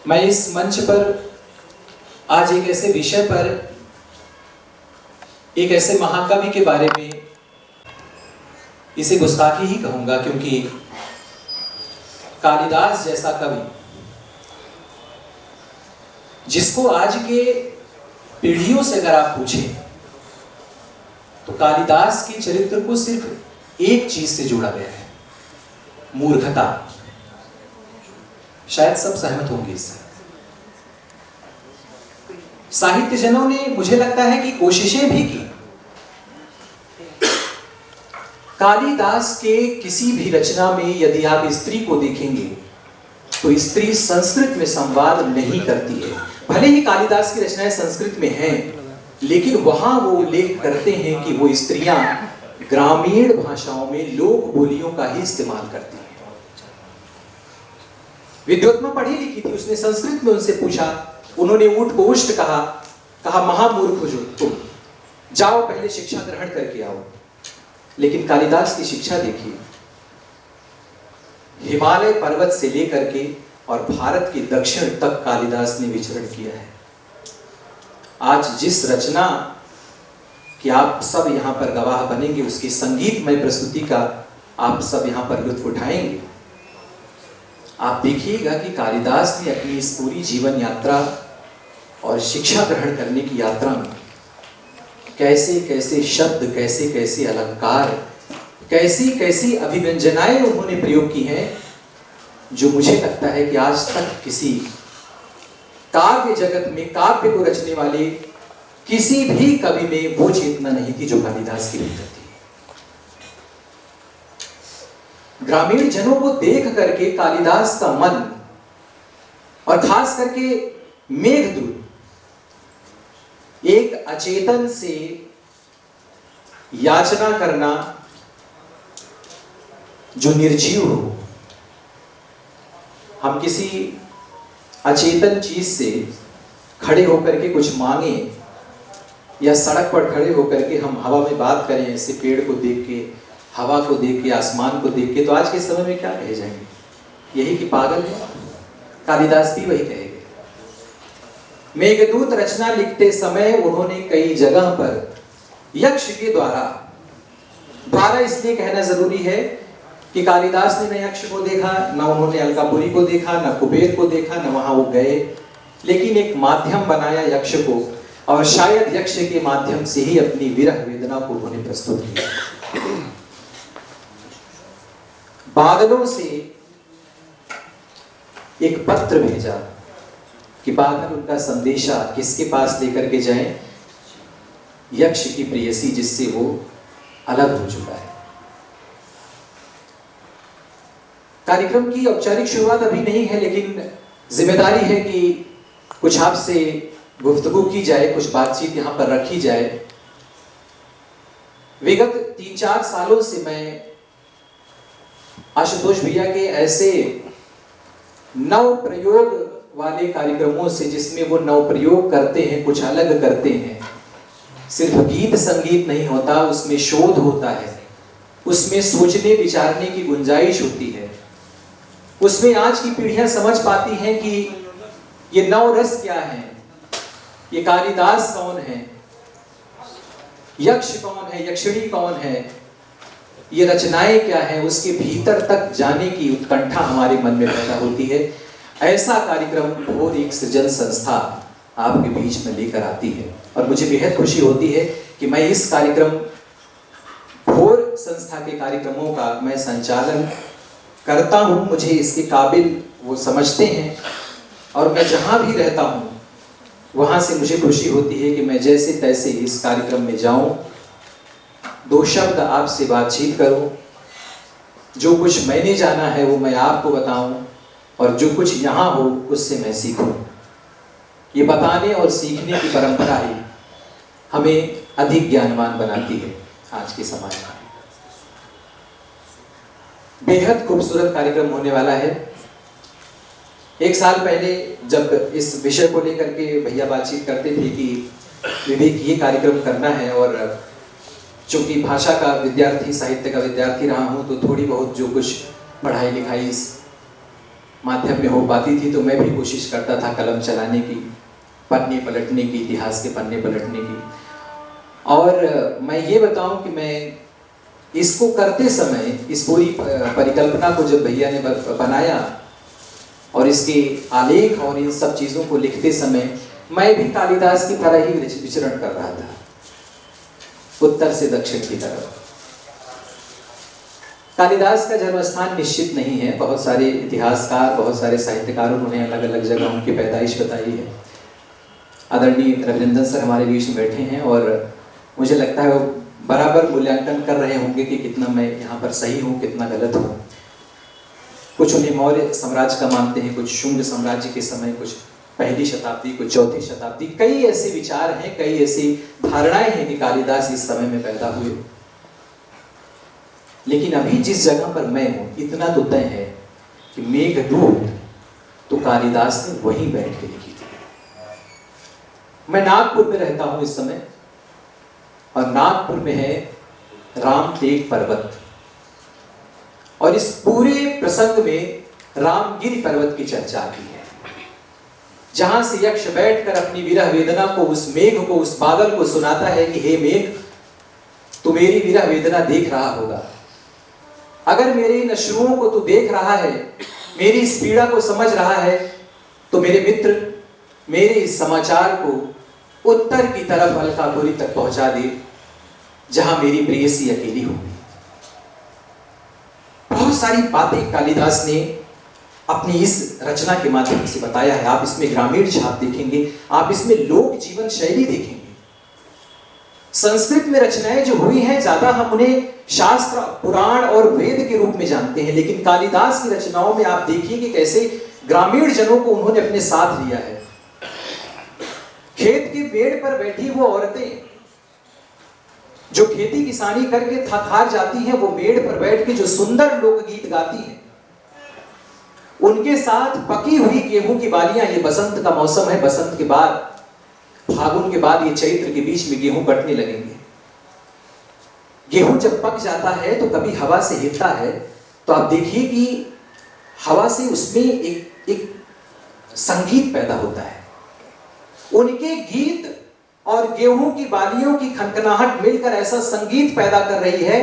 मैं इस मंच पर आज एक ऐसे विषय पर, एक ऐसे महाकवि के बारे में, इसे गुस्ताखी ही कहूंगा क्योंकि कालिदास जैसा कवि जिसको आज के पीढ़ियों से अगर आप पूछें तो कालिदास के चरित्र को सिर्फ एक चीज से जोड़ा गया है, मूर्खता। शायद सब सहमत होंगे इससे। साहित्यजनों ने, मुझे लगता है कि कोशिशें भी की। कालिदास के किसी भी रचना में यदि आप स्त्री को देखेंगे तो स्त्री संस्कृत में संवाद नहीं करती है। भले ही कालिदास की रचनाएं संस्कृत में हैं, लेकिन वहां वो उल्लेख करते हैं कि वो स्त्रियां ग्रामीण भाषाओं में लोक बोलियों का ही इस्तेमाल करती हैं। विद्योत्मा पढ़ी लिखी थी, उसने संस्कृत में उनसे पूछा, उन्होंने ऊंट को उष्ट कहा महामूर्ख हो जो तुम, जाओ पहले शिक्षा ग्रहण करके आओ। लेकिन कालिदास की शिक्षा देखिए, हिमालय पर्वत से लेकर के और भारत के दक्षिण तक कालिदास ने विचरण किया है। आज जिस रचना कि आप सब यहां पर गवाह बनेंगे, उसकी संगीतमय प्रस्तुति का आप सब यहां पर लुत्फ उठाएंगे। आप देखिएगा कि कालिदास ने अपनी इस पूरी जीवन यात्रा और शिक्षा ग्रहण करने की यात्रा में कैसे कैसे शब्द, कैसे कैसे अलंकार, कैसी कैसी अभिव्यंजनाएं उन्होंने प्रयोग की हैं, जो मुझे लगता है कि आज तक किसी काव्य जगत में, काव्य को रचने वाले किसी भी कवि में वो चेतना नहीं थी जो कालिदास की भीतर थी। ग्रामीण जनों को देख करके कालिदास का मन, और खास करके मेघदूत, एक अचेतन से याचना करना जो निर्जीव हो। हम किसी अचेतन चीज से खड़े होकर के कुछ मांगे, या सड़क पर खड़े होकर के हम हवा में बात करें, ऐसे पेड़ को देख के, हवा को देख के, आसमान को देख के, तो आज के समय में क्या कहे जाएंगे? यही कि पागल है। कालिदास भी वही कहेंगे। मेघदूत रचना लिखते समय उन्होंने कई जगह पर यक्ष के द्वारा इसलिए कहना जरूरी है कि कालिदास ने न यक्ष को देखा, न उन्होंने अलकापुरी को देखा, न कुबेर को देखा, न वहां वो गए, लेकिन एक माध्यम बनाया यक्ष को, और शायद यक्ष के माध्यम से ही अपनी विरह वेदना को उन्होंने प्रस्तुत किया। बादलों से एक पत्र भेजा कि बादल उनका संदेशा किसके पास लेकर के जाएं? यक्ष की प्रेयसी, जिससे वो अलग हो चुका है। कार्यक्रम की औपचारिक शुरुआत अभी नहीं है, लेकिन जिम्मेदारी है कि कुछ आपसे गुफ्तगू की जाए, कुछ बातचीत यहां पर रखी जाए। विगत 3-4 सालों से मैं आशुतोष भैया के ऐसे नव प्रयोग वाले कार्यक्रमों से, जिसमें वो नव प्रयोग करते हैं, कुछ अलग करते हैं, सिर्फ गीत संगीत नहीं होता, उसमें शोध होता है, उसमें सोचने विचारने की गुंजाइश होती है, उसमें आज की पीढ़ियां समझ पाती हैं कि ये नव रस क्या है, ये कालिदास कौन है, यक्ष कौन है, यक्षिणी कौन है, ये रचनाएं क्या है, उसके भीतर तक जाने की उत्कंठा हमारे मन में पैदा होती है। ऐसा कार्यक्रम और एक सृजन संस्था आपके बीच में लेकर आती है, और मुझे बेहद खुशी होती है कि मैं इस कार्यक्रम घोर संस्था के कार्यक्रमों का मैं संचालन करता हूं। मुझे इसके काबिल वो समझते हैं, और मैं जहां भी रहता हूं वहां से मुझे खुशी होती है कि मैं जैसे तैसे इस कार्यक्रम में जाऊं, 2 शब्द आपसे बातचीत करूं, जो कुछ मैंने जाना है वो मैं आपको बताऊं, और जो कुछ यहाँ हो उससे मैं सीखूं। ये बताने और सीखने की परंपरा ही हमें अधिक ज्ञानवान बनाती है आज के समाज में। बेहद खूबसूरत कार्यक्रम होने वाला है। 1 साल पहले जब इस विषय को लेकर के भैया बातचीत करते थे कि विवेक ये कार्यक्रम करना है, और चूंकि भाषा का विद्यार्थी, साहित्य का विद्यार्थी रहा हूँ, तो थोड़ी बहुत जो कुछ पढ़ाई लिखाई माध्यम में हो पाती थी, तो मैं भी कोशिश करता था कलम चलाने की, पन्ने पलटने की, इतिहास के पन्ने पलटने की। और मैं ये बताऊं कि मैं इसको करते समय, इस पूरी परिकल्पना को जब भैया ने बनाया और इसके आलेख और इन सब चीज़ों को लिखते समय मैं भी कालिदास की तरह ही विचरण कर रहा था, उत्तर से दक्षिण की तरफ। कालिदास का जन्मस्थान निश्चित नहीं है, बहुत सारे इतिहासकार, बहुत सारे साहित्यकारों ने अलग अलग जगह उनकी पैदाइश बताई है। आदरणीय रविनंदन सर हमारे बीच में बैठे हैं और मुझे लगता है वो बराबर मूल्यांकन कर रहे होंगे कि कितना मैं यहाँ पर सही हूँ, कितना गलत हूँ। कुछ उन्हें मौर्य साम्राज्य का मानते हैं, कुछ शुंग साम्राज्य के समय, कुछ पहली शताब्दी, कुछ चौथी शताब्दी। कई ऐसे विचार हैं, कई ऐसी धारणाएं हैं कि कालिदास इस समय में पैदा हुए। लेकिन अभी जिस जगह पर मैं हूँ, इतना तो तय है कि मेघदूत तो कालिदास ने वहीं बैठ के लिखी थी। मैं नागपुर में रहता हूँ इस समय, और नागपुर में है रामटेक पर्वत, और इस पूरे प्रसंग में रामगिरी पर्वत की चर्चा आती है, जहां से यक्ष बैठकर अपनी विरह वेदना को उस मेघ को, उस बादल को सुनाता है कि हे मेघ, तू मेरी विरह वेदना देख रहा होगा। अगर मेरे इन अश्रुओं को तू देख रहा है, मेरी इस पीड़ा को समझ रहा है, तो मेरे मित्र मेरे इस समाचार को उत्तर की तरफ अलकापुरी तक पहुंचा दे, जहां मेरी प्रेयसी अकेली होगी। बहुत सारी बातें कालिदास ने अपनी इस रचना के माध्यम से बताया है। आप इसमें ग्रामीण छाप देखेंगे, आप इसमें लोक जीवन शैली देखेंगे। संस्कृत में रचनाएं जो हुई हैं, ज्यादा हम उन्हें शास्त्र, पुराण और वेद के रूप में जानते हैं, लेकिन कालिदास की रचनाओं में आप देखिए कि कैसे ग्रामीण जनों को उन्होंने अपने साथ लिया है। खेत के पेड़ पर बैठी वो औरतें जो खेती किसानी करके थक हार जाती हैं, वो पेड़ पर बैठ के जो सुंदर लोकगीत गाती हैं, उनके साथ पकी हुई गेहूं की बालियां, ये बसंत का मौसम है, बसंत के बाद, फागुन के बाद, ये चैत्र के बीच में गेहूं कटने लगेंगे। गेहूं जब पक जाता है तो कभी हवा से हिलता है, तो आप देखिए कि हवा से उसमें एक संगीत पैदा होता है। उनके गीत और गेहूं की बालियों की खनखनाहट मिलकर ऐसा संगीत पैदा कर रही है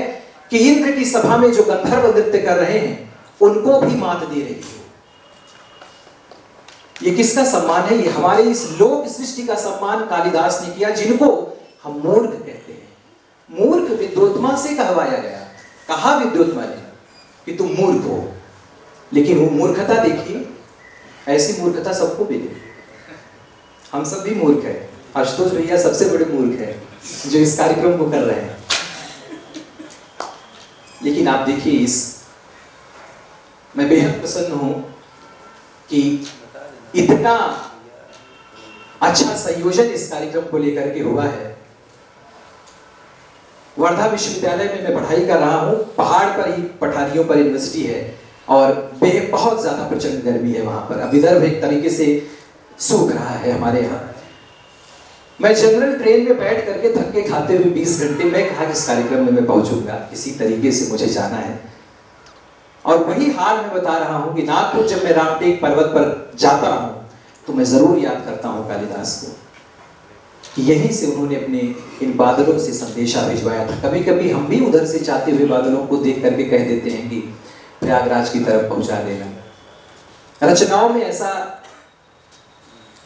कि इंद्र की सभा में जो गंधर्व नृत्य कर रहे हैं, उनको भी मात दे रही है। ये किसका सम्मान है? ये हमारे इस लोक सृष्टि का सम्मान कालिदास ने किया, जिनको हम मूर्ख कहते हैं। मूर्ख विद्योत्मा से कहवाया गया, कहा विद्योत्मा ने कि तुम मूर्ख हो, लेकिन वो मूर्खता देखिए, ऐसी मूर्खता सबको मिले। हम सब भी मूर्ख है। आशुतोष भैया सबसे बड़े मूर्ख है जो इस कार्यक्रम को कर रहे हैं। लेकिन आप देखिए, मैं बेहद प्रसन्न हूं कि इतना अच्छा संयोजन इस कार्यक्रम को लेकर के हुआ है। वर्धा विश्वविद्यालय में मैं पढ़ाई कर रहा हूं, पहाड़ पर ही, पठारियों पर यूनिवर्सिटी है, और बहुत ज्यादा प्रचंड गर्मी है वहां पर। अब विदर्भ एक तरीके से सूख रहा है हमारे यहाँ। मैं जनरल ट्रेन में बैठ करके थके खाते हुए 20 घंटे, मैं कहा कि इस कार्यक्रम में मैं पहुंचूंगा, किसी तरीके से मुझे जाना है। और वही हाल मैं बता रहा हूं कि नागपुर जब मैं रामटेक पर्वत पर जाता हूं, तो मैं जरूर याद करता हूं कालिदास को। यहीं से उन्होंने अपने इन बादलों से संदेशा भिजवाया था। कभी कभी हम भी उधर से जाते हुए बादलों को देख करके कह देते हैं कि प्रयागराज की तरफ पहुंचा देना। रचनाओं में ऐसा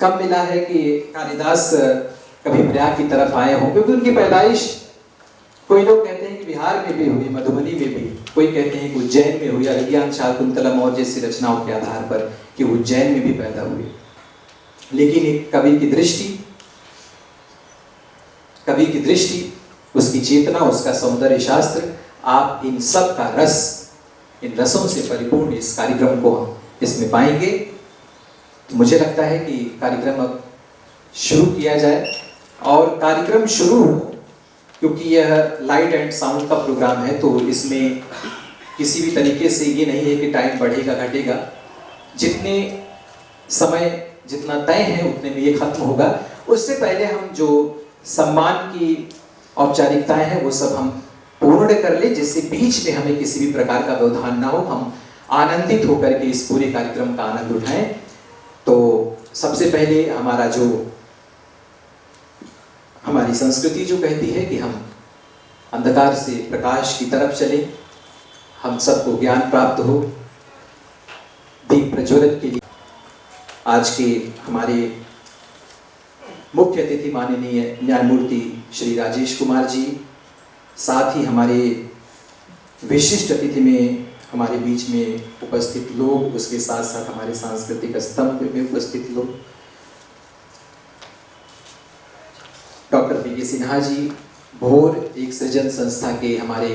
कब मिला है कि कालिदास कभी प्रयाग की तरफ आए हों, क्योंकि उनकी पैदाइश, कोई लोग कहते हैं कि बिहार में भी हुई, मधुबनी में भी, कोई कहते हैं कि उज्जैन में हुई, अभिज्ञान शाकुंतलम और जैसी रचनाओं के आधार पर कि उज्जैन में भी पैदा हुए। लेकिन एक कवि की दृष्टि, उसकी चेतना, उसका सौंदर्य शास्त्र, आप इन सब का रस, इन रसों से परिपूर्ण इस कार्यक्रम को इसमें पाएंगे। तो मुझे लगता है कि कार्यक्रम अब शुरू किया जाए, और कार्यक्रम शुरू हो, क्योंकि यह लाइट एंड साउंड का प्रोग्राम है, तो इसमें किसी भी तरीके से ये नहीं है कि टाइम बढ़ेगा घटेगा। जितने समय जितना तय है उतने में ये खत्म होगा। उससे पहले हम जो सम्मान की औपचारिकताएं हैं वो सब हम पूर्ण कर ले, जिससे बीच में हमें किसी भी प्रकार का व्यवधान ना हो। हम आनंदित होकर के इस पूरे कार्यक्रम का आनंद उठाएं। तो सबसे पहले हमारी संस्कृति जो कहती है कि हम अंधकार से प्रकाश की तरफ चले, हम सबको ज्ञान प्राप्त हो, दीप प्रज्वलन के लिए आज के हमारे मुख्य अतिथि माननीय न्यायमूर्ति श्री राजेश कुमार जी, साथ ही हमारे विशिष्ट अतिथि में हमारे बीच में उपस्थित लोग, उसके साथ साथ हमारे सांस्कृतिक स्तंभ में उपस्थित लोग, डॉक्टर पी के सिन्हा जी, भोर एक सृजन संस्था के हमारे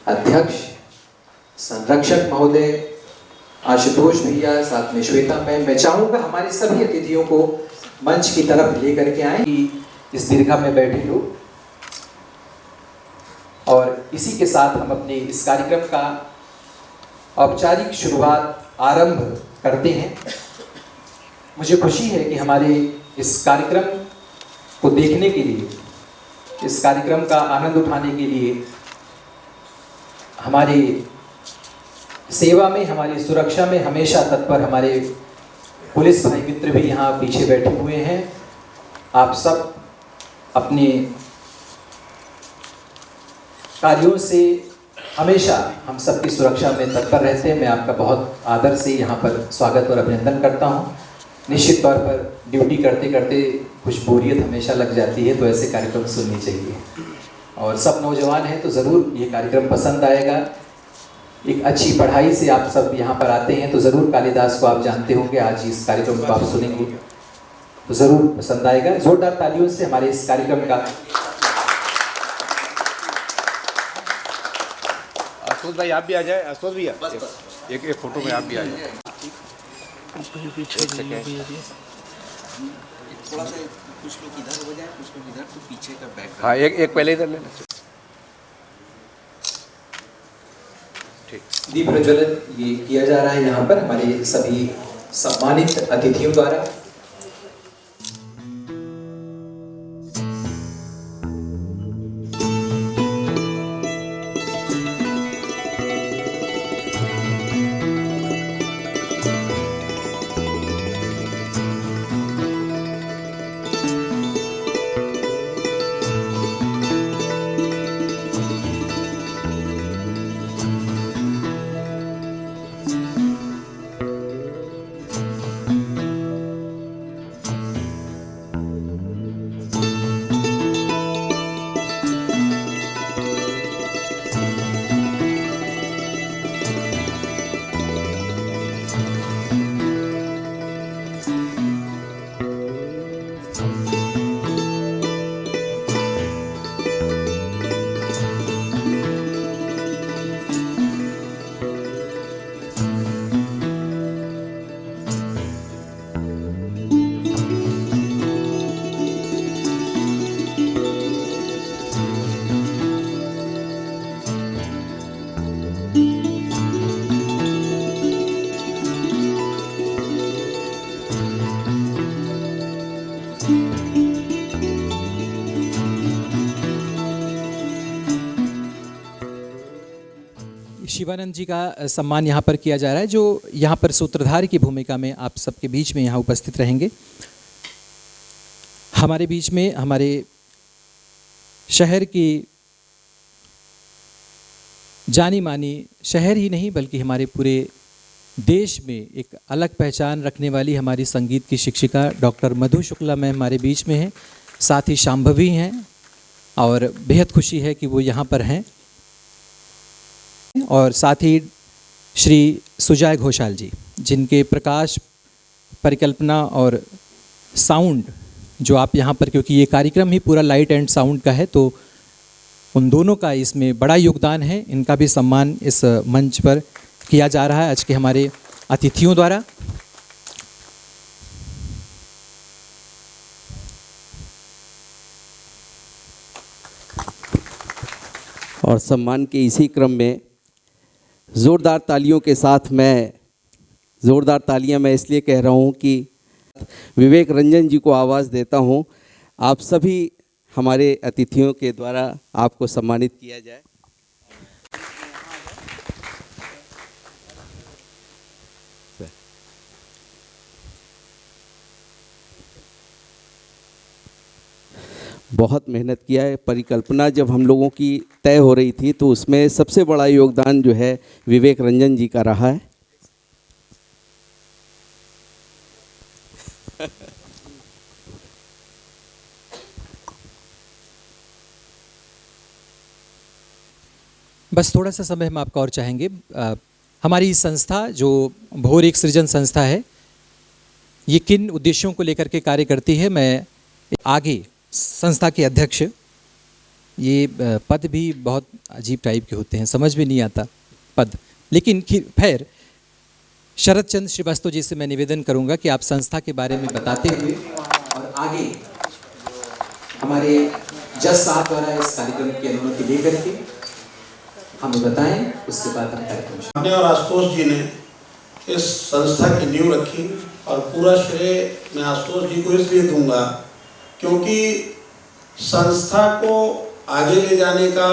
अध्यक्ष, संरक्षक महोदय, आशुतोष भैया, साथ में श्वेता मैम। मैं चाहूंगा हमारे सभी अतिथियों को मंच की तरफ लेकर के आए कि इस दीर्घा में बैठे लोग, और इसी के साथ हम अपने इस कार्यक्रम का औपचारिक शुरुआत आरंभ करते हैं। मुझे खुशी है कि हमारे इस कार्यक्रम को देखने के लिए, इस कार्यक्रम का आनंद उठाने के लिए, हमारी सेवा में, हमारी सुरक्षा में हमेशा तत्पर हमारे पुलिस भाई मित्र भी यहाँ पीछे बैठे हुए हैं। आप सब अपने कार्यों से हमेशा हम सबकी सुरक्षा में तत्पर रहते हैं। मैं आपका बहुत आदर से यहाँ पर स्वागत और अभिनंदन करता हूँ। निश्चित तौर पर ड्यूटी करते करते कुछ बोरियत हमेशा लग जाती है, तो ऐसे कार्यक्रम सुनने चाहिए, और सब नौजवान हैं तो ज़रूर ये कार्यक्रम पसंद आएगा। एक अच्छी पढ़ाई से आप सब यहाँ पर आते हैं तो ज़रूर कालिदास को आप जानते होंगे, आज इस कार्यक्रम को आप सुनेंगे तो ज़रूर पसंद आएगा। जोरदार तालियों से हमारे इस कार्यक्रम का आशुतोष भाई आप भी आ जाए। आशुतोष भैया एक फोटो में आप भी आ जाए। थोड़ा सा कुछ लोग इधर हो जाए, कुछ लोग इधर, तो पीछे का बैक। हाँ, एक पहले इधर लेना। दीप प्रज्वलन ये किया जा रहा है यहाँ पर हमारे सभी सम्मानित अतिथियों द्वारा। शिवानंद जी का सम्मान यहाँ पर किया जा रहा है, जो यहाँ पर सूत्रधार की भूमिका में आप सबके बीच में यहाँ उपस्थित रहेंगे। हमारे बीच में हमारे शहर की जानी मानी, शहर ही नहीं बल्कि हमारे पूरे देश में एक अलग पहचान रखने वाली हमारी संगीत की शिक्षिका डॉक्टर मधु शुक्ला मैम हमारे बीच में हैं, साथ ही शांभवी हैं, और बेहद खुशी है कि वो यहाँ पर हैं। और साथ ही श्री सुजय घोषाल जी, जिनके प्रकाश, परिकल्पना और साउंड जो आप यहाँ पर, क्योंकि ये कार्यक्रम ही पूरा लाइट एंड साउंड का है, तो उन दोनों का इसमें बड़ा योगदान है। इनका भी सम्मान इस मंच पर किया जा रहा है आज के हमारे अतिथियों द्वारा। और सम्मान के इसी क्रम में ज़ोरदार तालियों के साथ ज़ोरदार तालियां मैं इसलिए कह रहा हूं कि विवेक रंजन जी को आवाज़ देता हूं। आप सभी हमारे अतिथियों के द्वारा आपको सम्मानित किया जाए। बहुत मेहनत किया है। परिकल्पना जब हम लोगों की तय हो रही थी तो उसमें सबसे बड़ा योगदान जो है विवेक रंजन जी का रहा है। बस थोड़ा सा समय हम आपका और चाहेंगे। हमारी संस्था जो भोर एक सृजन संस्था है, ये किन उद्देश्यों को लेकर के कार्य करती है, मैं आगे संस्था के अध्यक्ष, ये पद भी बहुत अजीब टाइप के होते हैं, समझ में नहीं आता पद, लेकिन खैर शरद चंद्र श्रीवास्तव जी से मैं निवेदन करूंगा कि आप संस्था के बारे में बताते हुए और आगे हमारे जज साहब द्वारा इस कार्यक्रम की अनुमति लेकर के हमें बताएं, उसके बाद हम कार्यक्रम हमने और आशुतोष जी ने इस संस्था की नींव रखी और पूरा श्रेय मैं आशुतोष जी को इसलिए दूंगा क्योंकि संस्था को आगे ले जाने का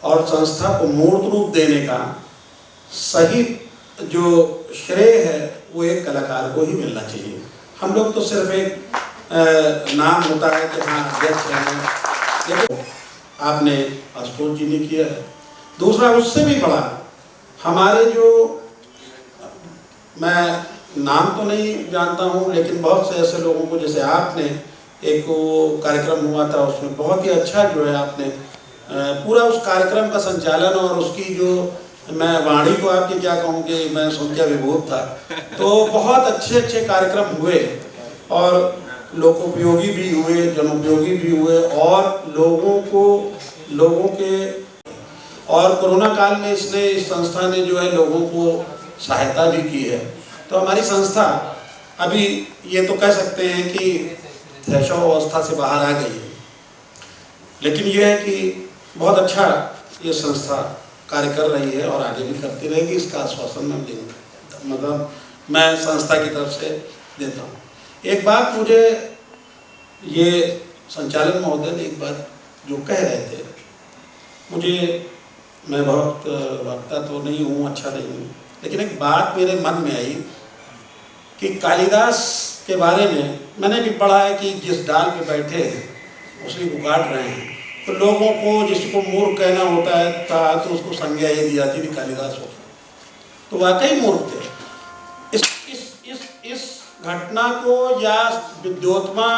और संस्था को मूर्त रूप देने का सही जो श्रेय है वो एक कलाकार को ही मिलना चाहिए। हम लोग तो सिर्फ एक नाम होता है कि हाँ अध्यक्ष हैं, लेकिन आपने आशुतोष जी ने किया है। दूसरा उससे भी बड़ा हमारे जो, मैं नाम तो नहीं जानता हूँ लेकिन बहुत से ऐसे लोगों को, जैसे आपने एक वो कार्यक्रम हुआ था उसमें बहुत ही अच्छा जो है आपने पूरा उस कार्यक्रम का संचालन और उसकी जो, मैं वाणी को आपकी क्या कहूँ कि मैं सुन के अभिभूत था। तो बहुत अच्छे अच्छे कार्यक्रम हुए और लोकोपयोगी भी हुए, जनोपयोगी भी हुए और लोगों के, और कोरोना काल में इस संस्था ने जो है लोगों को सहायता भी की है। तो हमारी संस्था अभी ये तो कह सकते हैं कि थ्रेशोल्ड अवस्था से बाहर आ गई है, लेकिन ये है कि बहुत अच्छा ये संस्था कार्य कर रही है और आगे भी करती रहेगी, इसका आश्वासन मैं देंगे, मतलब मैं संस्था की तरफ से देता हूँ। एक बात मुझे ये संचालन महोदय ने एक बात जो कह रहे थे, मुझे, मैं बहुत वक्ता तो नहीं हूँ, अच्छा नहीं हूँ, लेकिन एक बात मेरे मन में आई कि कालिदास के बारे में मैंने भी पढ़ा है कि जिस डाल पे बैठे हैं उसी को काट रहे हैं, तो लोगों को जिसको मूर्ख कहना होता है तो उसको संज्ञा ये दी जाती थी कालिदास हो, तो वाकई मूर्ख थे। इस घटना को या विद्योत्मा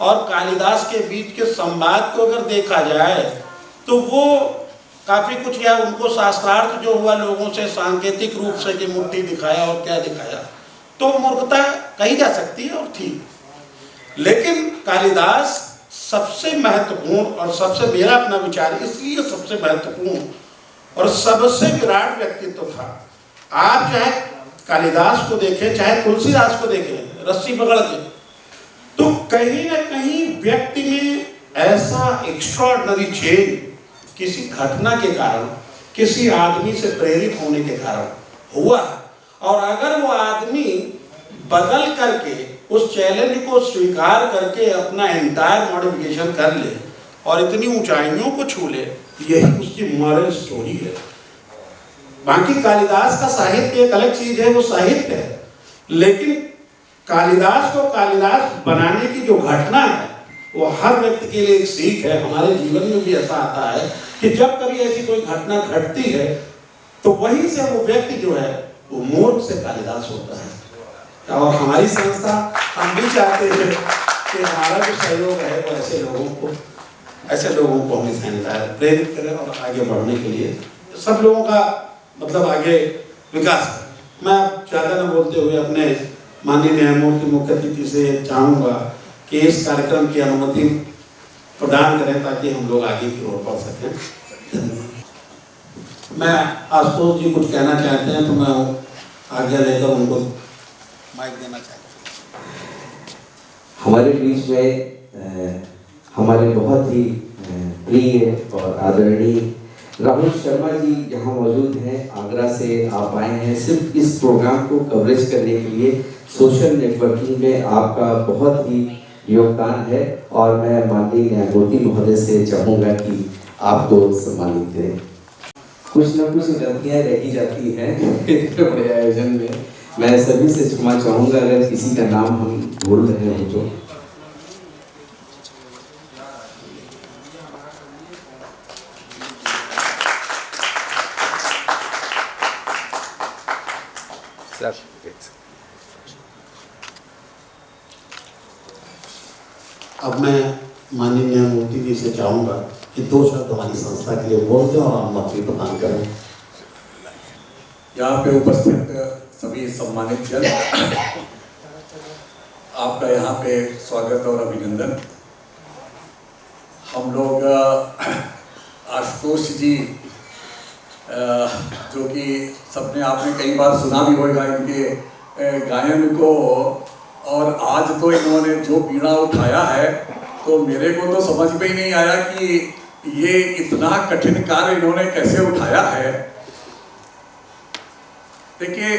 और कालिदास के बीच के संवाद को अगर देखा जाए तो वो काफ़ी कुछ, या उनको शास्त्रार्थ जो हुआ लोगों से सांकेतिक रूप से कि मुट्ठी दिखाया और क्या दिखाया, तो मूर्खता कही जा सकती है और ठीक, लेकिन कालिदास सबसे महत्वपूर्ण और सबसे, मेरा अपना विचार इसलिए सबसे महत्वपूर्ण और सबसे विराट व्यक्तित्व था। आप चाहे कालिदास को देखें चाहे तुलसीदास को देखें रस्सी पकड़ के, तो कहीं ना कहीं व्यक्ति में ऐसा एक्स्ट्राऑर्डिनरी चेंज किसी घटना के कारण, किसी आदमी से प्रेरित होने के कारण हुआ, और अगर वो आदमी बदल करके उस चैलेंज को स्वीकार करके अपना एंटायर मॉडिफिकेशन कर ले और इतनी ऊंचाइयों को छू ले, यही उसकी मॉरल स्टोरी है। बाकी कालिदास का साहित्य एक अलग चीज है, वो साहित्य है, लेकिन कालिदास को कालिदास बनाने की जो घटना है वो हर व्यक्ति के लिए एक सीख है। हमारे जीवन में भी ऐसा आता है कि जब कभी ऐसी कोई घटना घटती है तो वहीं से वो व्यक्ति जो है वो मूर्ख से कालिदास होता है। और हमारी संस्था, हम भी चाहते हैं कि हमारा जो सहयोग है वो ऐसे लोगों को हमेशा प्रेरित करें और आगे बढ़ने के लिए सब लोगों का मतलब आगे विकास करें। मैं ज़्यादा न बोलते हुए अपने माननीय न्यायमूर्ति मुख्य अतिथि से चाहूँगा कि इस कार्यक्रम की अनुमति प्रदान करें ताकि हम लोग आगे की ओर बढ़ सकें। मैं आशुतोष जी कुछ कहना चाहते हैं तो मैं आज्ञा लेकर उनको माइक देना चाहता हूँ। हमारे बीच में हमारे बहुत ही प्रिय और आदरणीय राहुल शर्मा जी यहाँ मौजूद हैं, आगरा से आप आए हैं सिर्फ इस प्रोग्राम को कवरेज करने के लिए। सोशल नेटवर्किंग में आपका बहुत ही योगदान है और मैं माननीय न्यायमूर्ति महोदय से चाहूँगा कि आपको सम्मानित करें। कुछ न कुछ गलतियाँ रह ही जाती हैं इतने बड़े आयोजन में। मैं सभी से क्षमा चाहूँगा अगर किसी का नाम हम भूल रहे हो तो। अब मैं माननीय न्यायमूर्ति जी से चाहूँगा कि 2 शब्द हमारी संस्था के लिए बोल दें और अनुमति प्रदान करें। यहाँ पे उपस्थित सभी सम्मानित जन, आपका यहाँ पे स्वागत और अभिनंदन। हम लोग आशुतोष जी, जो कि सबने आपने कई बार सुना भी होगा इनके गायन को, और आज तो इन्होंने जो पीड़ा उठाया है तो मेरे को तो समझ में ही नहीं आया कि ये इतना कठिन कार्य इन्होंने कैसे उठाया है। देखिए,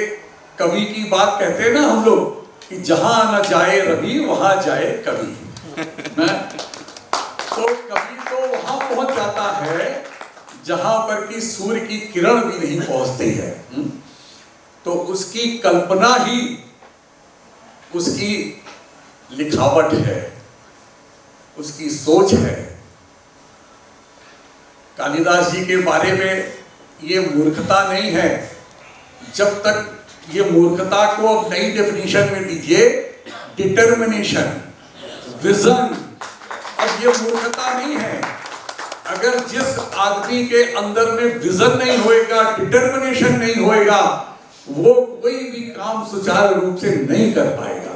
कवि की बात कहते हैं ना हम लोग कि जहां न जाए रवि वहां जाए कवि। तो कवि तो वहां पहुंच जाता है जहां पर कि सूर्य की किरण भी नहीं पहुंचती है। तो उसकी कल्पना ही उसकी लिखावट है, उसकी सोच है। कालिदास जी के बारे में ये मूर्खता नहीं है। जब तक ये मूर्खता को अब नई डेफिनेशन में दीजिए, डिटर्मिनेशन, विजन, अब ये मूर्खता नहीं है। अगर जिस आदमी के अंदर में विजन नहीं होएगा, डिटर्मिनेशन नहीं होएगा, वो कोई भी काम सुचारू रूप से नहीं कर पाएगा।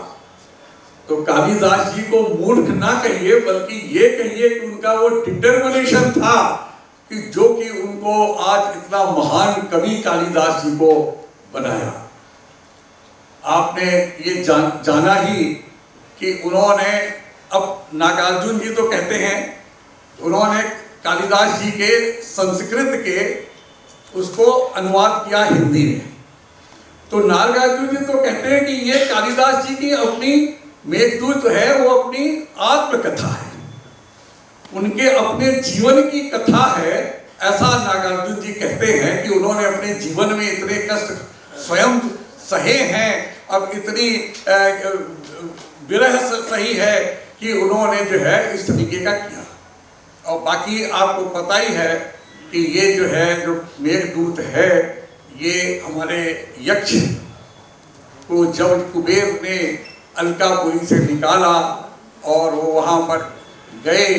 तो कालिदास जी को मूर्ख ना कहिए, बल्कि ये कहिए कि उनका वो डिटर्मिनेशन था कि जो कि उनको आज इतना महान कवि कालिदास जी को बनाया। आपने ये जाना ही कि उन्होंने, अब नागार्जुन जी तो कहते हैं, उन्होंने कालिदास जी के संस्कृत के उसको अनुवाद किया हिंदी में। तो नागार्जुन जी तो कहते हैं कि ये कालिदास जी की अपनी मेघदूत है, वो अपनी आत्मकथा है, उनके अपने जीवन की कथा है। ऐसा नागार्जुन जी कहते हैं कि उन्होंने अपने जीवन में इतने कष्ट स्वयं सहे हैं, अब इतनी विरह सही है कि उन्होंने जो है इस तरीके का किया। और बाकी आपको पता ही है कि ये जो है, जो मेघदूत है, ये हमारे यक्ष को जब कुबेर ने अलकापुरी से निकाला और वो वहाँ पर गए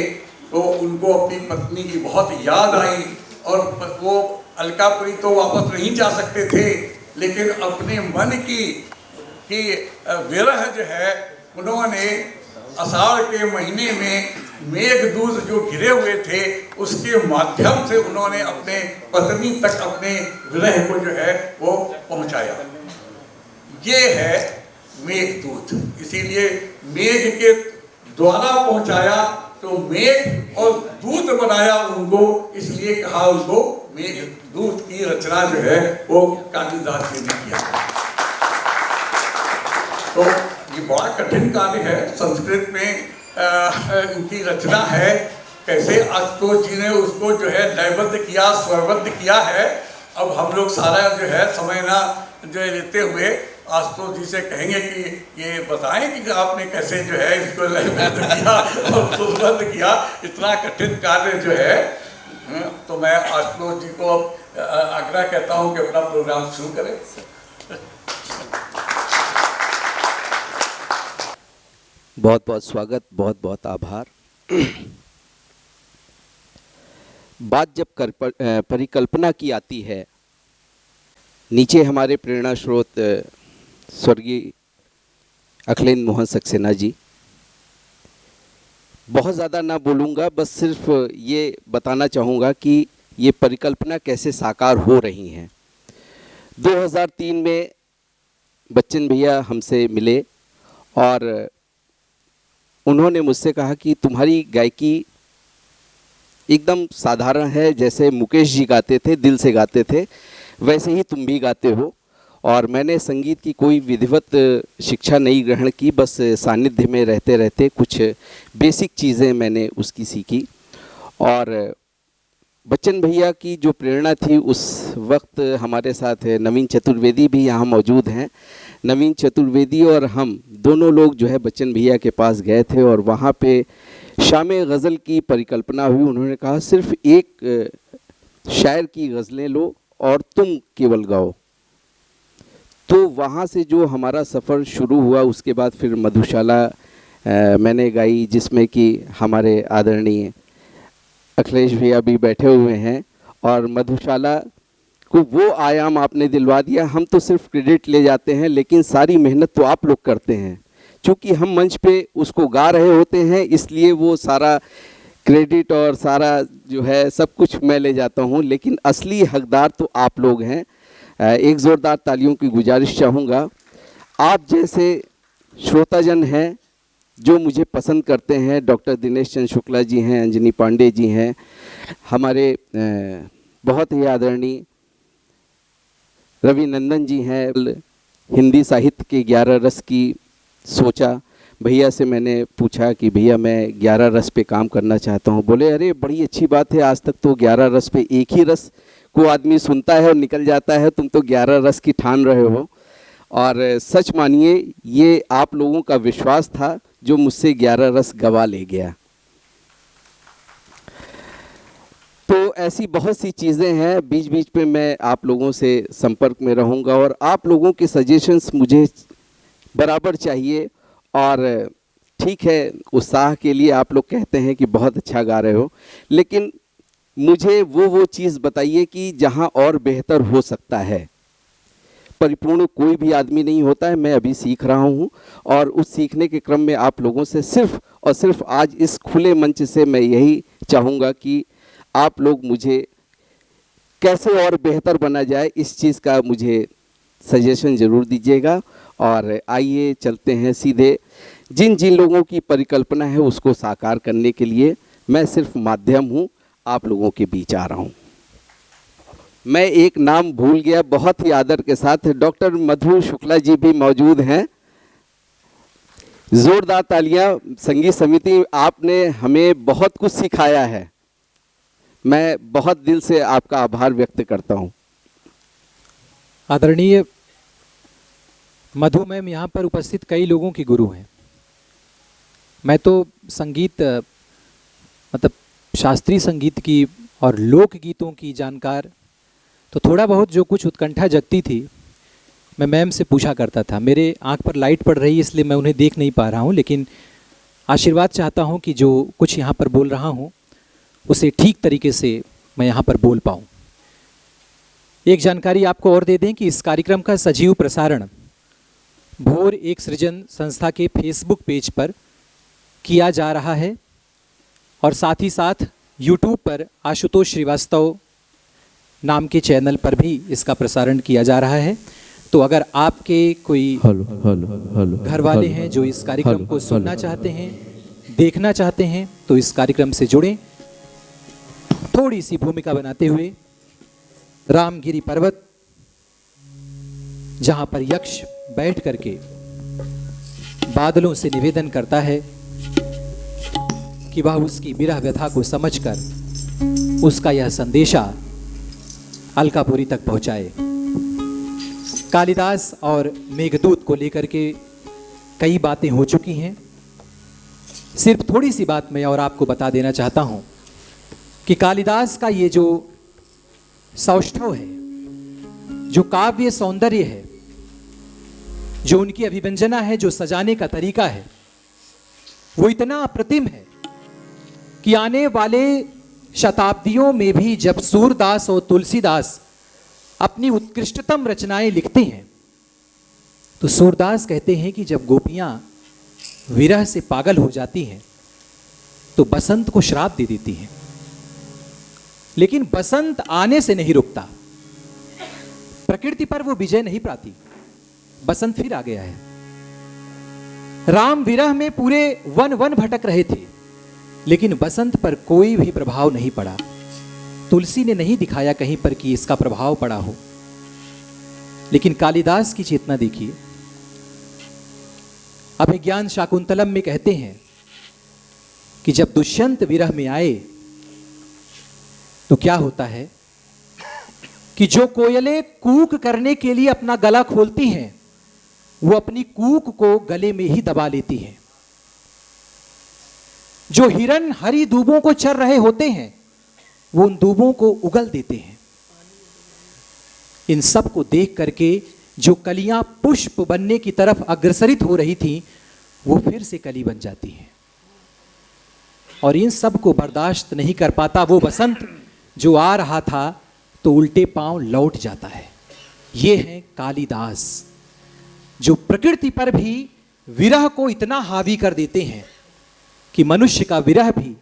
तो उनको अपनी पत्नी की बहुत याद आई, और वो अलकापुरी तो वापस नहीं जा सकते थे, लेकिन अपने मन की विरह जो है, उन्होंने आषाढ़ के महीने में मेघदूत जो घिरे हुए थे उसके माध्यम से उन्होंने अपने पत्नी तक अपने विरह को जो है वो पहुंचाया। ये है मेघदूत। इसीलिए मेघ के द्वारा पहुंचाया, तो मेघ और दूत बनाया उनको, इसलिए कहा उनको मेघदूत की रचना जो है वो कालिदास जी ने किया। तो ये बड़ा कठिन कार्य है, संस्कृत में इनकी रचना है। कैसे आशुतोष जी ने उसको जो है लयबद्ध किया, स्वरबद्ध किया है। अब हम लोग सारा जो है समय ना जो लेते हुए आशुतोष जी से कहेंगे कि ये बताएं कि आपने कैसे जो है इसको लयबद्ध किया और स्वरबद्ध किया। इतना कठिन कार्य जो है, तो मैं आशुतोष जी को आग्रह कहता हूँ कि अपना प्रोग्राम शुरू करें। बहुत बहुत स्वागत, बहुत बहुत आभार। बात जब परिकल्पना की आती है, नीचे हमारे प्रेरणा स्रोत स्वर्गीय अखिलेंद्र मोहन सक्सेना जी, बहुत ज़्यादा ना बोलूँगा, बस सिर्फ ये बताना चाहूँगा कि ये परिकल्पना कैसे साकार हो रही हैं। 2003 में बच्चन भैया हमसे मिले और उन्होंने मुझसे कहा कि तुम्हारी गायकी एकदम साधारण है, जैसे मुकेश जी गाते थे, दिल से गाते थे, वैसे ही तुम भी गाते हो। और मैंने संगीत की कोई विधिवत शिक्षा नहीं ग्रहण की, बस सानिध्य में रहते रहते कुछ बेसिक चीज़ें मैंने उसकी सीखी। और बच्चन भैया की जो प्रेरणा थी, उस वक्त हमारे साथ नवीन चतुर्वेदी भी यहाँ मौजूद हैं। नवीन चतुर्वेदी और हम दोनों लोग जो है बच्चन भैया के पास गए थे और वहाँ पे शामे गज़ल की परिकल्पना हुई। उन्होंने कहा सिर्फ एक शायर की गज़लें लो और तुम केवल गाओ। तो वहाँ से जो हमारा सफ़र शुरू हुआ, उसके बाद फिर मधुशाला मैंने गाई, जिसमें कि हमारे आदरणीय अखिलेश भैया भी बैठे हुए हैं, और मधुशाला को वो आयाम आपने दिलवा दिया। हम तो सिर्फ क्रेडिट ले जाते हैं, लेकिन सारी मेहनत तो आप लोग करते हैं। चूँकि हम मंच पे उसको गा रहे होते हैं, इसलिए वो सारा क्रेडिट और सारा जो है सब कुछ मैं ले जाता हूँ, लेकिन असली हकदार तो आप लोग हैं। एक ज़ोरदार तालियों की गुजारिश चाहूँगा। आप जैसे श्रोताजन हैं जो मुझे पसंद करते हैं, डॉक्टर दिनेश चंद्र शुक्ला जी हैं, अंजनी पांडे जी हैं, हमारे बहुत ही आदरणीय रवि नंदन जी हैं। हिंदी साहित्य के 11 रस की सोचा, भैया से मैंने पूछा कि भैया मैं 11 रस पे काम करना चाहता हूँ। बोले अरे बड़ी अच्छी बात है, आज तक तो 11 रस पे एक ही रस को आदमी सुनता है और निकल जाता है, तुम तो 11 रस की ठान रहे हो। और सच मानिए ये आप लोगों का विश्वास था जो मुझसे 11 रस गवा ले गया। तो ऐसी बहुत सी चीज़ें हैं, बीच बीच में मैं आप लोगों से संपर्क में रहूंगा और आप लोगों के सजेशंस मुझे बराबर चाहिए। और ठीक है, उत्साह के लिए आप लोग कहते हैं कि बहुत अच्छा गा रहे हो, लेकिन मुझे वो चीज़ बताइए कि जहां और बेहतर हो सकता है। परिपूर्ण कोई भी आदमी नहीं होता है, मैं अभी सीख रहा हूं, और उस सीखने के क्रम में आप लोगों से सिर्फ और सिर्फ आज इस खुले मंच से मैं यही चाहूँगा कि आप लोग मुझे कैसे और बेहतर बना जाए, इस चीज़ का मुझे सजेशन ज़रूर दीजिएगा। और आइए चलते हैं सीधे, जिन जिन लोगों की परिकल्पना है उसको साकार करने के लिए मैं सिर्फ माध्यम हूँ, आप लोगों के बीच आ रहा हूँ। मैं एक नाम भूल गया, बहुत ही आदर के साथ डॉक्टर मधु शुक्ला जी भी मौजूद हैं। ज़ोरदार तालियां। संगीत समिति, आपने हमें बहुत कुछ सिखाया है, मैं बहुत दिल से आपका आभार व्यक्त करता हूं। आदरणीय मधु मैम, यहाँ पर उपस्थित कई लोगों की गुरु हैं। मैं तो संगीत मतलब शास्त्रीय संगीत की और लोक गीतों की जानकार, तो थोड़ा बहुत जो कुछ उत्कंठा जगती थी मैं मैम से पूछा करता था। मेरे आंख पर लाइट पड़ रही है इसलिए मैं उन्हें देख नहीं पा रहा हूँ, लेकिन आशीर्वाद चाहता हूँ कि जो कुछ यहाँ पर बोल रहा हूँ उसे ठीक तरीके से मैं यहाँ पर बोल पाऊँ। एक जानकारी आपको और दे दें कि इस कार्यक्रम का सजीव प्रसारण भोर एक सृजन संस्था के फेसबुक पेज पर किया जा रहा है, और साथ ही साथ यूट्यूब पर आशुतोष श्रीवास्तव नाम के चैनल पर भी इसका प्रसारण किया जा रहा है। तो अगर आपके कोई घर वाले हैं जो इस कार्यक्रम को सुनना चाहते हैं, देखना चाहते हैं, तो इस कार्यक्रम से जुड़ें। थोड़ी सी भूमिका बनाते हुए रामगिरी पर्वत, जहां पर यक्ष बैठ करके बादलों से निवेदन करता है कि वह उसकी विरह व्यथा को समझकर उसका यह संदेशा अलकापुरी तक पहुंचाए। कालिदास और मेघदूत को लेकर के कई बातें हो चुकी हैं। सिर्फ थोड़ी सी बात मैं और आपको बता देना चाहता हूं कि कालिदास का ये जो सौष्ठव है, जो काव्य सौंदर्य है, जो उनकी अभिव्यंजना है, जो सजाने का तरीका है, वो इतना अप्रतिम है कि आने वाले शताब्दियों में भी जब सूरदास और तुलसीदास अपनी उत्कृष्टतम रचनाएं लिखते हैं, तो सूरदास कहते हैं कि जब गोपियां विरह से पागल हो जाती हैं तो बसंत को श्राप दे देती हैं, लेकिन बसंत आने से नहीं रुकता। प्रकृति पर वो विजय नहीं पाती, बसंत फिर आ गया है। राम विरह में पूरे वन वन भटक रहे थे, लेकिन बसंत पर कोई भी प्रभाव नहीं पड़ा। तुलसी ने नहीं दिखाया कहीं पर कि इसका प्रभाव पड़ा हो, लेकिन कालिदास की चेतना देखिए। अभिज्ञान शाकुंतलम में कहते हैं कि जब दुष्यंत विरह में आए तो क्या होता है कि जो कोयलें कूक करने के लिए अपना गला खोलती हैं, वो अपनी कूक को गले में ही दबा लेती हैं। जो हिरन हरी दूबों को चर रहे होते हैं, वो उन दूबों को उगल देते हैं। इन सब को देख करके जो कलियां पुष्प बनने की तरफ अग्रसरित हो रही थी, वो फिर से कली बन जाती हैं। और इन सब को बर्दाश्त नहीं कर पाता वो बसंत जो आ रहा था तो उल्टे पांव लौट जाता है। ये है कालिदास, जो प्रकृति पर भी विरह को इतना हावी कर देते हैं कि मनुष्य का विरह भी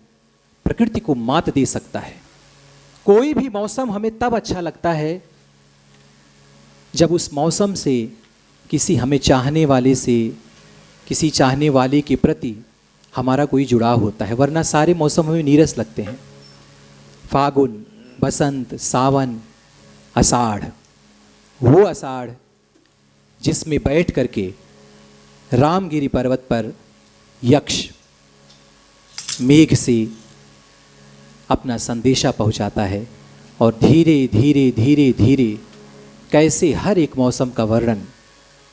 प्रकृति को मात दे सकता है। कोई भी मौसम हमें तब अच्छा लगता है जब उस मौसम से किसी हमें चाहने वाले से, किसी चाहने वाले के प्रति हमारा कोई जुड़ाव होता है, वरना सारे मौसम हमें नीरस लगते हैं। फागुन, बसंत, सावन, आषाढ़, वो आषाढ़ जिसमें बैठ करके रामगिरी पर्वत पर यक्ष मेघ से अपना संदेशा पहुंचाता है और धीरे धीरे धीरे धीरे कैसे हर एक मौसम का वर्णन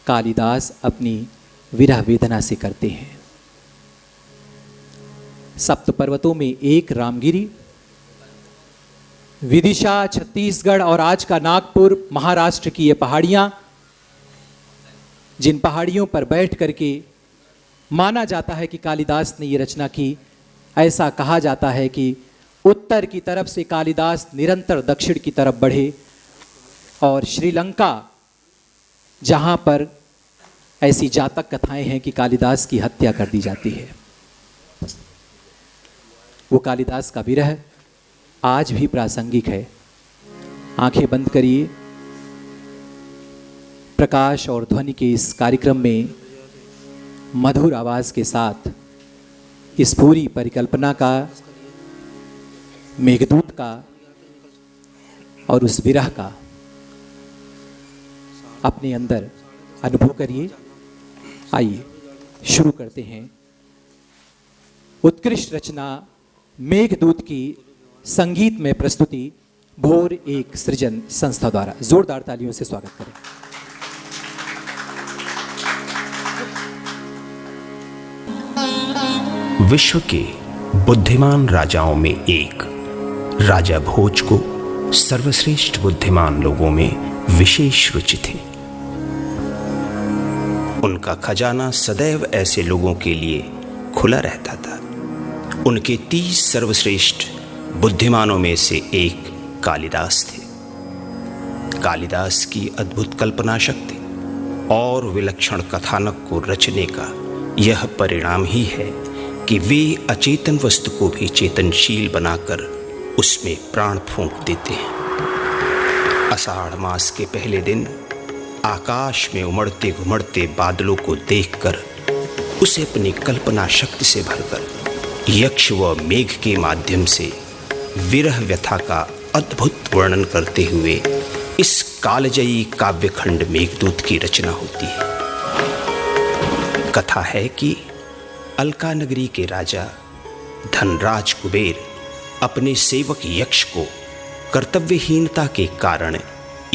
कालिदास अपनी विरह वेदना से करते हैं। सप्त पर्वतों में एक रामगिरी, विदिशा छत्तीसगढ़ और आज का नागपुर महाराष्ट्र की ये पहाड़ियां, जिन पहाड़ियों पर बैठ करके माना जाता है कि कालिदास ने ये रचना की। ऐसा कहा जाता है कि उत्तर की तरफ से कालिदास निरंतर दक्षिण की तरफ बढ़े और श्रीलंका, जहां पर ऐसी जातक कथाएं हैं कि कालिदास की हत्या कर दी जाती है, वो कालिदास का विरह आज भी प्रासंगिक है। आंखें बंद करिए, प्रकाश और ध्वनि के इस कार्यक्रम में मधुर आवाज के साथ इस पूरी परिकल्पना का, मेघदूत का और उस विरह का अपने अंदर अनुभव करिए। आइए शुरू करते हैं उत्कृष्ट रचना मेघदूत की संगीत में प्रस्तुति भोर एक सृजन संस्था द्वारा। जोरदार तालियों से स्वागत करें। विश्व के बुद्धिमान राजाओं में एक राजा भोज को सर्वश्रेष्ठ बुद्धिमान लोगों में विशेष रुचि थी। उनका खजाना सदैव ऐसे लोगों के लिए खुला रहता था। उनके 30 सर्वश्रेष्ठ बुद्धिमानों में से एक कालिदास थे। कालिदास की अद्भुत कल्पना शक्ति और विलक्षण कथानक को रचने का यह परिणाम ही है कि वे अचेतन वस्तु को भी चेतनशील बनाकर उसमें प्राण फूंक देते हैं। आषाढ़ मास के पहले दिन आकाश में उमड़ते घुमड़ते बादलों को देखकर उसे अपनी कल्पना शक्ति से भरकर यक्ष व मेघ के माध्यम से विरह व्यथा का अद्भुत वर्णन करते हुए इस कालजयी काव्यखंड मेघदूत की रचना होती है। कथा है कि अलका नगरी के राजा धनराज कुबेर अपने सेवक यक्ष को कर्तव्यहीनता के कारण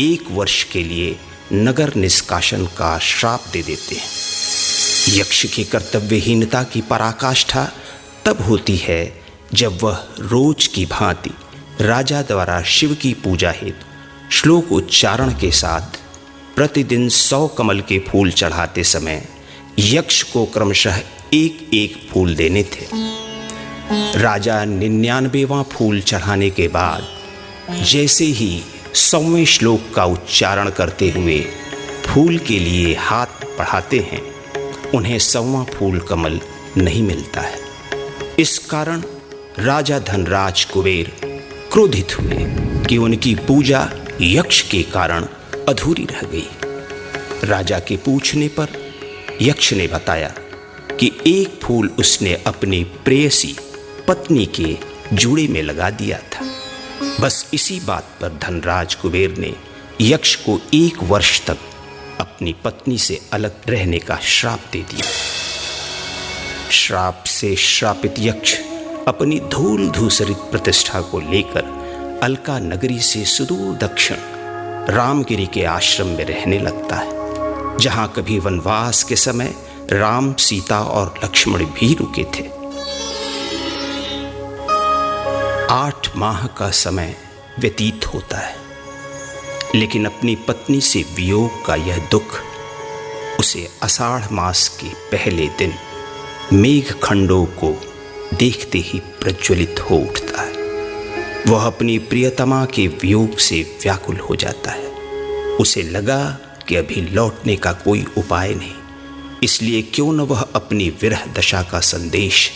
1 वर्ष के लिए नगर निष्कासन का श्राप दे देते हैं। यक्ष की कर्तव्यहीनता की पराकाष्ठा तब होती है जब वह रोज की भांति राजा द्वारा शिव की पूजा हेतु श्लोक उच्चारण के साथ प्रतिदिन 100 कमल के फूल चढ़ाते समय यक्ष को क्रमशः एक फूल देने थे। राजा 99वां फूल चढ़ाने के बाद जैसे ही 100वें श्लोक का उच्चारण करते हुए फूल के लिए हाथ बढ़ाते हैं, उन्हें 100वां फूल कमल नहीं मिलता है। इस कारण राजा धनराज कुबेर क्रोधित हुए कि उनकी पूजा यक्ष के कारण अधूरी रह गई। राजा के पूछने पर यक्ष ने बताया कि एक फूल उसने अपनी प्रेयसी पत्नी के जूड़े में लगा दिया था। बस इसी बात पर धनराज कुबेर ने यक्ष को 1 वर्ष तक अपनी पत्नी से अलग रहने का श्राप दे दिया। श्राप से श्रापित यक्ष अपनी धूल धूसरित प्रतिष्ठा को लेकर अलका नगरी से सुदूर दक्षिण रामगिरी के आश्रम में रहने लगता है, जहां कभी वनवास के समय राम, सीता और लक्ष्मण भी रुके थे। 8 माह का समय व्यतीत होता है, लेकिन अपनी पत्नी से वियोग का यह दुख उसे आषाढ़ मास के पहले दिन मेघखंडों को देखते ही प्रज्वलित हो उठता है। वह अपनी प्रियतमा के वियोग से व्याकुल हो जाता है। उसे लगा कि अभी लौटने का कोई उपाय नहीं, इसलिए क्यों न वह अपनी विरह दशा का संदेश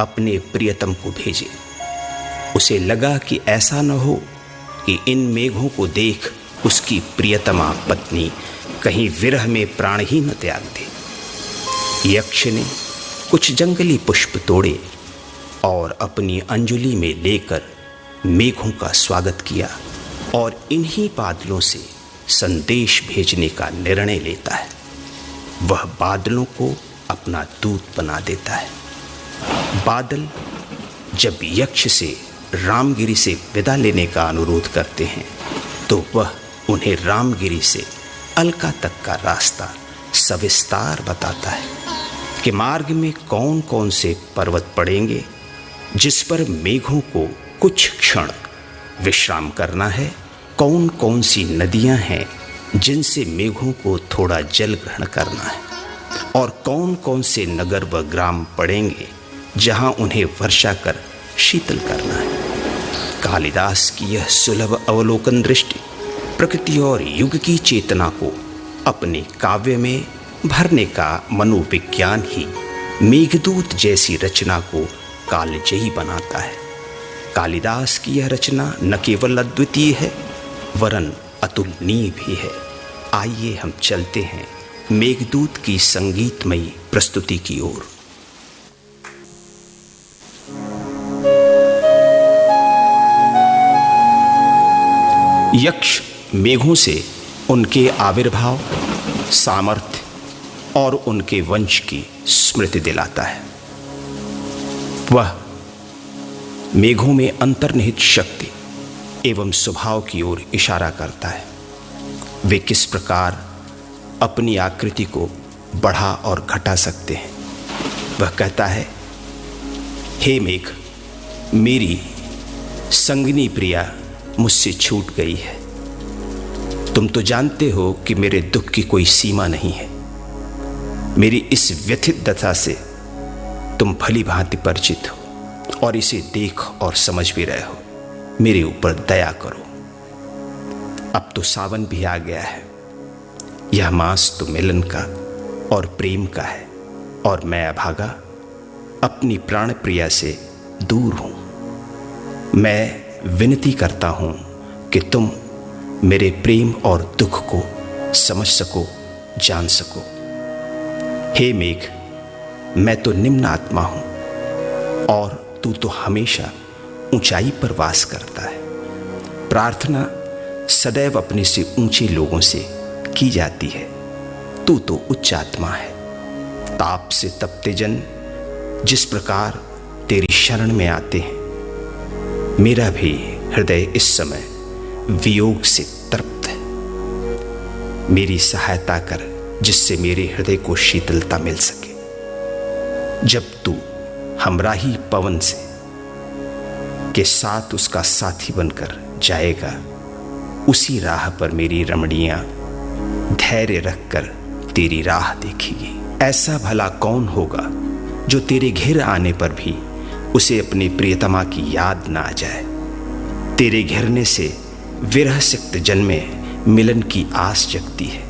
अपने प्रियतम को भेजे। उसे लगा कि ऐसा न हो कि इन मेघों को देख उसकी प्रियतमा पत्नी कहीं विरह में प्राण ही न त्याग दे। यक्ष ने कुछ जंगली पुष्प तोड़े और अपनी अंजुलि में लेकर मेघों का स्वागत किया और इन्हीं बादलों से संदेश भेजने का निर्णय लेता है। वह बादलों को अपना दूत बना देता है। बादल जब यक्ष से रामगिरी से विदा लेने का अनुरोध करते हैं तो वह उन्हें रामगिरी से अलका तक का रास्ता सविस्तार बताता है कि मार्ग में कौन कौन से पर्वत पड़ेंगे जिस पर मेघों को कुछ क्षण विश्राम करना है, कौन कौन सी नदियां हैं जिनसे मेघों को थोड़ा जल ग्रहण करना है, और कौन कौन से नगर व ग्राम पड़ेंगे जहां उन्हें वर्षा कर शीतल करना है। कालिदास की यह सुलभ अवलोकन दृष्टि प्रकृति और युग की चेतना को अपने काव्य में भरने का मनोविज्ञान ही मेघदूत जैसी रचना को कालजयी बनाता है। कालिदास की यह रचना न केवल अद्वितीय है वरन अतुलनीय भी है। आइए हम चलते हैं मेघदूत की संगीतमयी प्रस्तुति की ओर। यक्ष मेघों से उनके आविर्भाव, सामर्थ्य और उनके वंश की स्मृति दिलाता है। वह मेघों में अंतर्निहित शक्ति एवं स्वभाव की ओर इशारा करता है। वे किस प्रकार अपनी आकृति को बढ़ा और घटा सकते हैं। वह कहता है, हे मेघ, मेरी संगिनी प्रिया मुझसे छूट गई है। तुम तो जानते हो कि मेरे दुख की कोई सीमा नहीं है। मेरी इस व्यथित दशा से तुम भली भांति परिचित हो और इसे देख और समझ भी रहे हो। मेरे ऊपर दया करो। अब तो सावन भी आ गया है। यह मास तो मिलन का और प्रेम का है और मैं अभागा अपनी प्राण प्रिया से दूर हूं। मैं विनती करता हूं कि तुम मेरे प्रेम और दुख को समझ सको, जान सको। हे मेघ, मैं तो निम्न आत्मा हूं और तू तो हमेशा ऊंचाई पर वास करता है। प्रार्थना सदैव अपने से ऊंचे लोगों से की जाती है। तू तो उच्च आत्मा है। ताप से तपते जन जिस प्रकार तेरी शरण में आते हैं, मेरा भी हृदय इस समय वियोग से तृप्त है। मेरी सहायता कर जिससे मेरे हृदय को शीतलता मिल सके। जब तू हमराही पवन से के साथ उसका साथी बनकर जाएगा, उसी राह पर मेरी रमणियां धैर्य रखकर तेरी राह देखेगी। ऐसा भला कौन होगा जो तेरे घेर आने पर भी उसे अपनी प्रियतमा की याद ना आ जाए। तेरे घेरने से विरह सिक्त जन में मिलन की आस जगती है।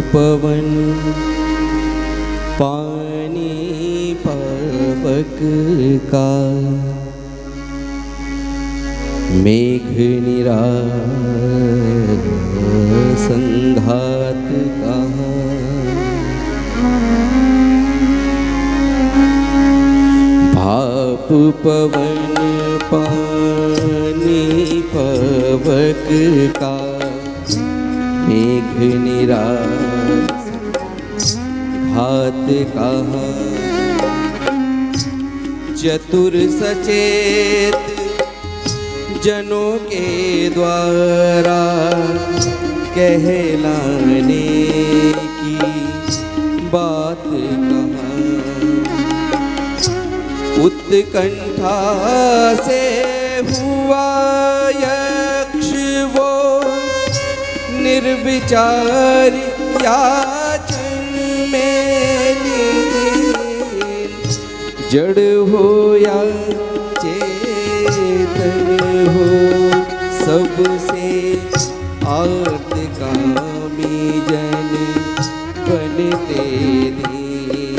पवन पानी पावक का मेघ संघात कहाँ, भाप पवन पानी पवक का, मेघ घात कहाँ, चतुर सचेत जनों के द्वारा कहलाने की बात कहाँ, उत्कंठा से हुआ यक्ष वो निर्विचार याचन में लीन, जड़ हो या चेतन हो सबसे आर्त कामी जन बनते दीन,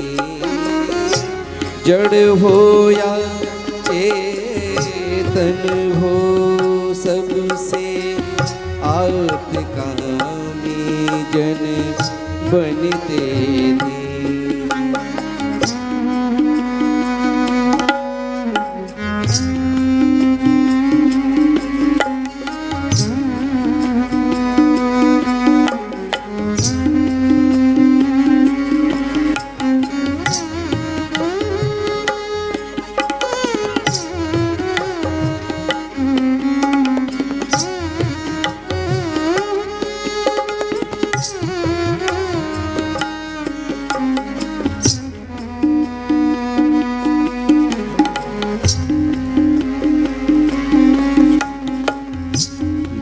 जड़ हो या चेतन हो सबसे आर्त कामी जन बनते दीन।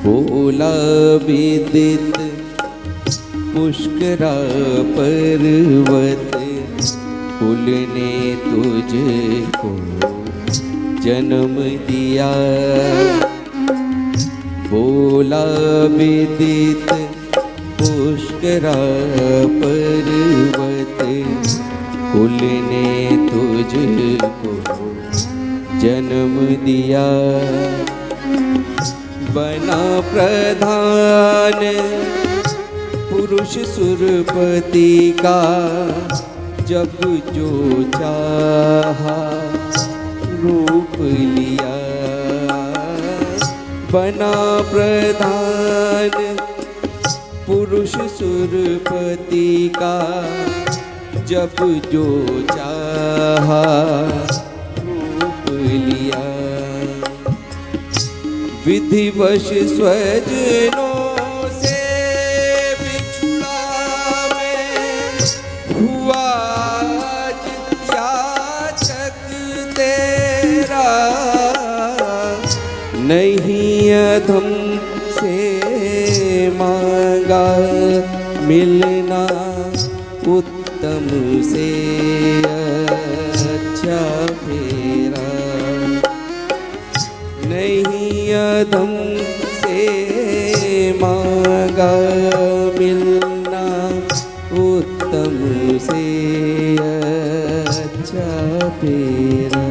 बोला विदित पुष्करा पर्वत, कुल ने तुझको जन्म दिया। बोला विदित पुष्करा पर्वत, कुल ने तुझको जन्म दिया। बना प्रधान पुरुष सुरपति का, जब जो चाहा रूप लिया। बना प्रधान पुरुष सुरपति का, जब जो चाहा रूप लिया। विधिवश स्वजनों से बिछुड़ा मैं, हुआ आज याचक तेरा। नहीं अधम से मांगा मिलना, उत्तम से अच्छा फेरा। नहीं अधम से मांगा मिलना, उत्तम से अच्छा फेरा।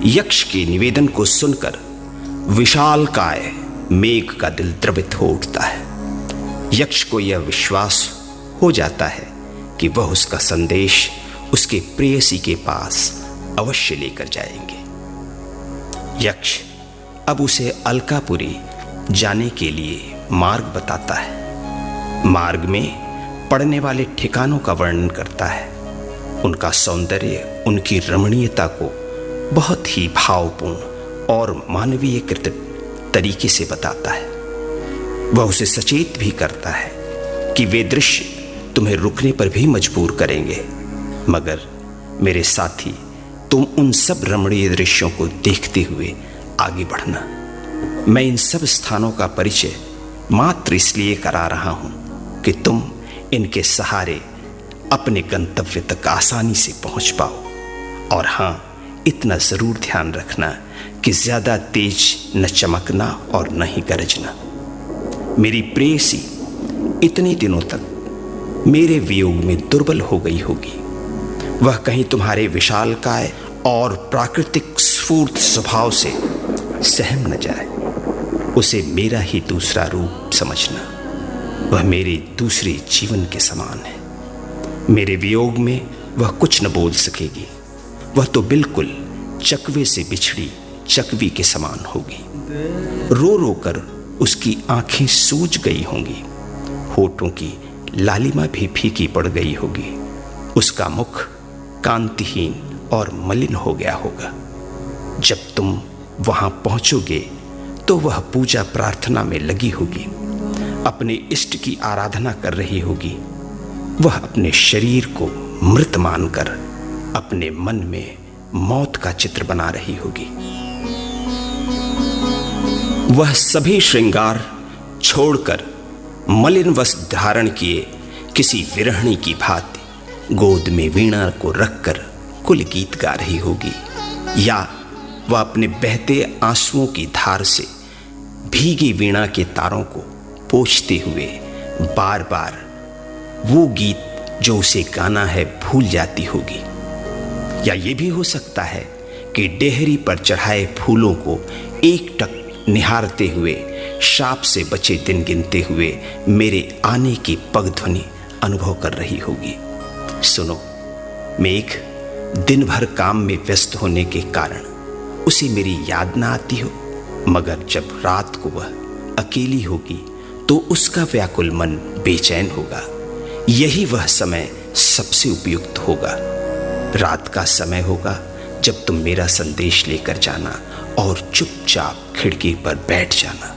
यक्ष के निवेदन को सुनकर विशालकाय मेघ का दिल द्रवित हो उठता है। यक्ष को यह विश्वास हो जाता है कि वह उसका संदेश उसके प्रेयसी के पास अवश्य लेकर जाएंगे। यक्ष अब उसे अलकापुरी जाने के लिए मार्ग बताता है। मार्ग में पड़ने वाले ठिकानों का वर्णन करता है। उनका सौंदर्य उनकी रमणीयता को बहुत ही भावपूर्ण और मानवीयकृत तरीके से बताता है। वह उसे सचेत भी करता है कि वे दृश्य तुम्हें रुकने पर भी मजबूर करेंगे, मगर मेरे साथी तुम उन सब रमणीय दृश्यों को देखते हुए आगे बढ़ना। मैं इन सब स्थानों का परिचय मात्र इसलिए करा रहा हूं कि तुम इनके सहारे अपने गंतव्य तक आसानी से पहुंच पाओ। और हां, इतना जरूर ध्यान रखना कि ज्यादा तेज न चमकना और न ही गरजना। मेरी प्रेयसी इतने दिनों तक मेरे वियोग में दुर्बल हो गई होगी। वह कहीं तुम्हारे विशालकाय और प्राकृतिक स्फूर्त स्वभाव से सहम न जाए। उसे मेरा ही दूसरा रूप समझना। वह मेरे दूसरे जीवन के समान है। मेरे वियोग में वह कुछ न बोल सकेगी। वह तो बिल्कुल चकवे से बिछड़ी चकवी के समान होगी। रो रो कर उसकी आंखें सूज गई होंगी। होठों की लालिमा भी फीकी पड़ गई होगी। उसका मुख कांतिहीन और मलिन हो गया होगा। जब तुम वहां पहुंचोगे तो वह पूजा प्रार्थना में लगी होगी, अपने इष्ट की आराधना कर रही होगी। वह अपने शरीर को मृत मानकर अपने मन में मौत का चित्र बना रही होगी। वह सभी श्रृंगार छोड़कर मलिन वस्त्र धारण किए किसी विरहणी की भांति गोद में वीणा को रखकर कुल गीत गा रही होगी, या वह अपने बहते आंसुओं की धार से भीगी वीणा के तारों को पोंछते हुए बार बार वो गीत जो उसे गाना है भूल जाती होगी। या ये भी हो सकता है कि डेहरी पर चढ़ाए फूलों को एकटक निहारते हुए शाप से बचे दिन गिनते हुए मेरे आने की पगध्वनि अनुभव कर रही होगी। सुनो, मेघ दिन भर काम में व्यस्त होने के कारण उसे मेरी याद ना आती हो, मगर जब रात को वह अकेली होगी तो उसका व्याकुल मन बेचैन होगा। यही वह समय सबसे उपयुक्त होगा। रात का समय होगा जब तुम मेरा संदेश लेकर जाना और चुपचाप खिड़की पर बैठ जाना।